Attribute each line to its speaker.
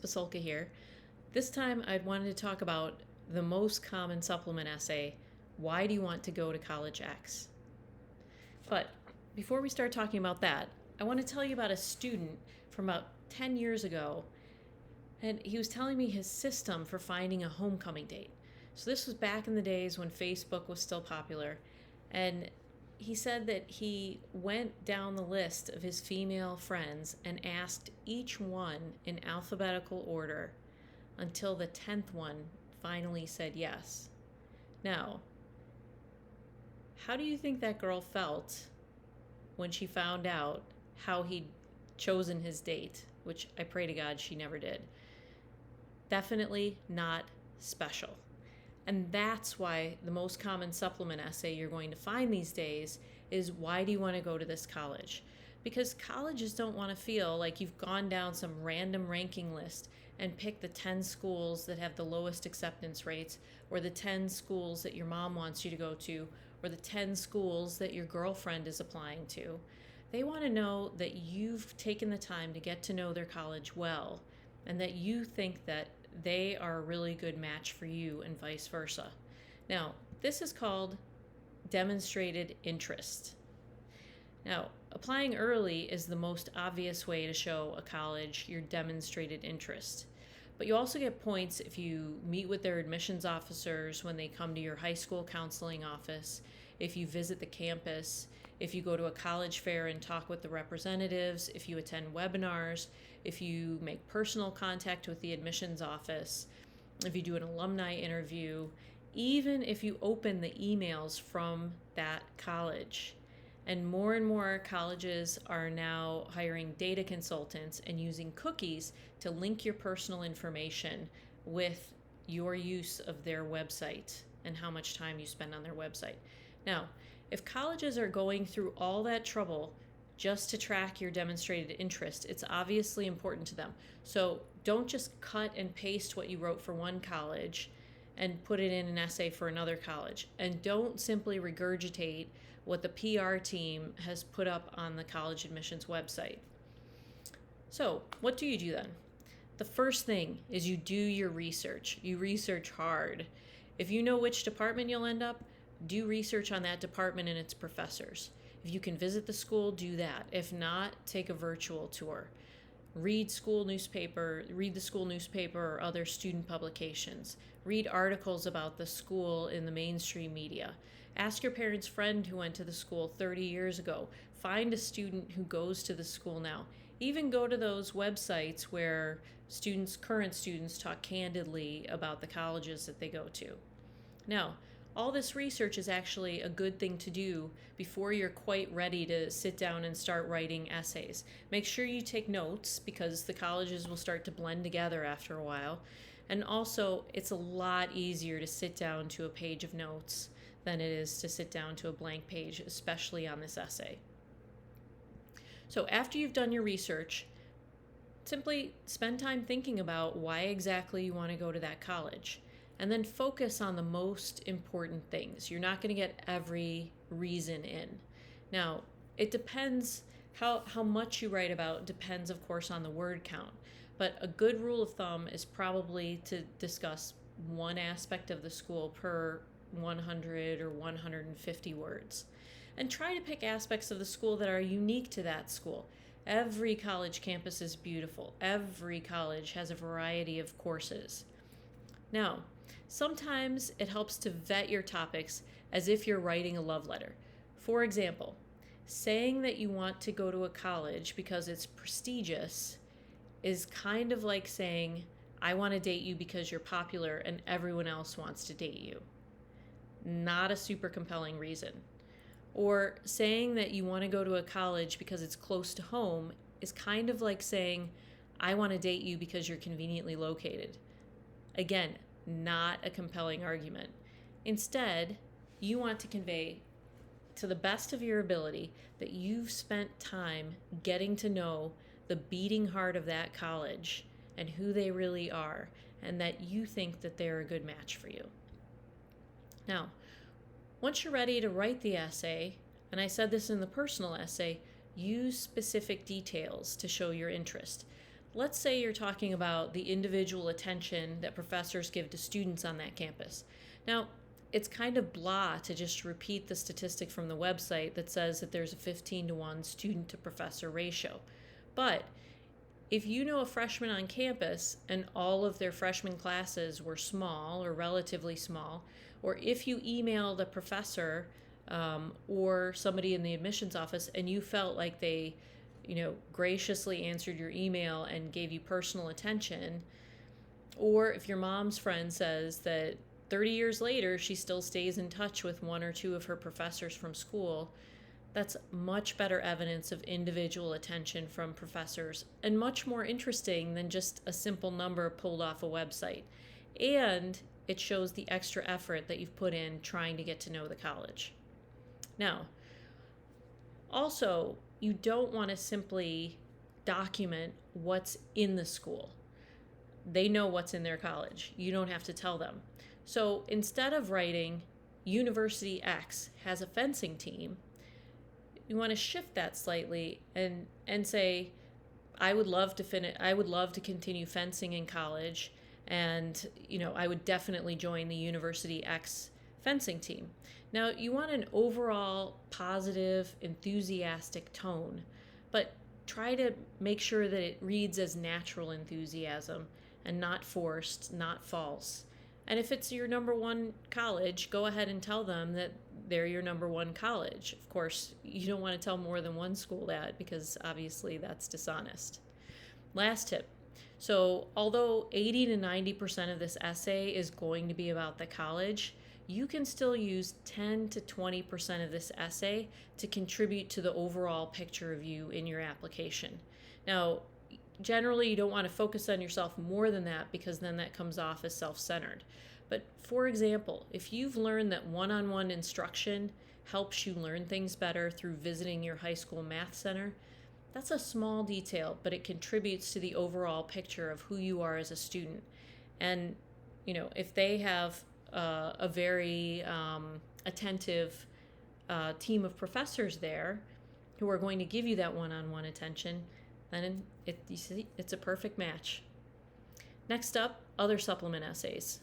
Speaker 1: Vasulka here. This time I wanted to talk about the most common supplement essay, Why Do You Want to Go to College X? But before we start talking about that, I want to tell you about a student from about 10 years ago, and he was telling me his system for finding a homecoming date. So this was back in the days when Facebook was still popular, and he said that he went down the list of his female friends and asked each one in alphabetical order until the 10th one finally said yes. Now, how do you think that girl felt when she found out how he'd chosen his date, which I pray to God she never did? Definitely not special. And that's why the most common supplement essay you're going to find these days is, why do you want to go to this college? Because colleges don't want to feel like you've gone down some random ranking list and picked the 10 schools that have the lowest acceptance rates, or the 10 schools that your mom wants you to go to, or the 10 schools that your girlfriend is applying to. They want to know that you've taken the time to get to know their college well, and that you think that they are a really good match for you, and vice versa. Now, this is called demonstrated interest. Now, applying early is the most obvious way to show a college your demonstrated interest. But you also get points if you meet with their admissions officers when they come to your high school counseling office, if you visit the campus, if you go to a college fair and talk with the representatives, if you attend webinars, if you make personal contact with the admissions office, if you do an alumni interview, even if you open the emails from that college. And more colleges are now hiring data consultants and using cookies to link your personal information with your use of their website and how much time you spend on their website. Now, if colleges are going through all that trouble just to track your demonstrated interest, it's obviously important to them. So don't just cut and paste what you wrote for one college and put it in an essay for another college. And don't simply regurgitate what the PR team has put up on the college admissions website. So what do you do then? The first thing is you do your research. You research hard. If you know which department you'll end up, do research on that department and its professors. If you can visit the school, do that. If not, take a virtual tour. Read the school newspaper or other student publications. Read articles about the school in the mainstream media. Ask your parents' friend who went to the school 30 years ago. Find a student who goes to the school now. Even go to those websites where current students talk candidly about the colleges that they go to. Now, all this research is actually a good thing to do before you're quite ready to sit down and start writing essays. Make sure you take notes, because the colleges will start to blend together after a while. And also, it's a lot easier to sit down to a page of notes than it is to sit down to a blank page, especially on this essay. So after you've done your research, simply spend time thinking about why exactly you want to go to that college. And then focus on the most important things. You're not going to get every reason in. Now, it depends how much you write about, depends, of course, on the word count. But a good rule of thumb is probably to discuss one aspect of the school per 100 or 150 words. And try to pick aspects of the school that are unique to that school. Every college campus is beautiful. Every college has a variety of courses. Now, sometimes it helps to vet your topics as if you're writing a love letter. For example, saying that you want to go to a college because it's prestigious is kind of like saying, I want to date you because you're popular and everyone else wants to date you. Not a super compelling reason. Or saying that you want to go to a college because it's close to home is kind of like saying, I want to date you because you're conveniently located. Again, not a compelling argument. Instead, you want to convey to the best of your ability that you've spent time getting to know the beating heart of that college and who they really are, and that you think that they're a good match for you. Now, once you're ready to write the essay, and I said this in the personal essay, use specific details to show your interest. let's say you're talking about the individual attention that professors give to students on that campus. Now, it's kind of blah to just repeat the statistic from the website that says that there's a 15-to-1 student to professor ratio. But if you know a freshman on campus and all of their freshman classes were small or relatively small, or if you emailed a professor or somebody in the admissions office and you felt like they graciously answered your email and gave you personal attention, or if your mom's friend says that 30 years later she still stays in touch with one or two of her professors from school, that's much better evidence of individual attention from professors and much more interesting than just a simple number pulled off a website. And it shows the extra effort that you've put in trying to get to know the college. Now, also, you don't want to simply document what's in the school. They know what's in their college. You don't have to tell them. So instead of writing University X has a fencing team, you want to shift that slightly and say, I would love to continue fencing in college, and I would definitely join the University X fencing team. Now, you want an overall positive, enthusiastic tone, but try to make sure that it reads as natural enthusiasm and not forced, not false. And if it's your number one college, go ahead and tell them that they're your number one college. Of course, you don't want to tell more than one school that, because obviously that's dishonest. Last tip. So although 80 to 90% of this essay is going to be about the college, you can still use 10 to 20% of this essay to contribute to the overall picture of you in your application. Now, generally, you don't want to focus on yourself more than that, because then that comes off as self-centered. But for example, if you've learned that one-on-one instruction helps you learn things better through visiting your high school math center, that's a small detail, but it contributes to the overall picture of who you are as a student. And, if they have a very attentive team of professors there who are going to give you that one-on-one attention, then it's a perfect match. Next up, other supplement essays.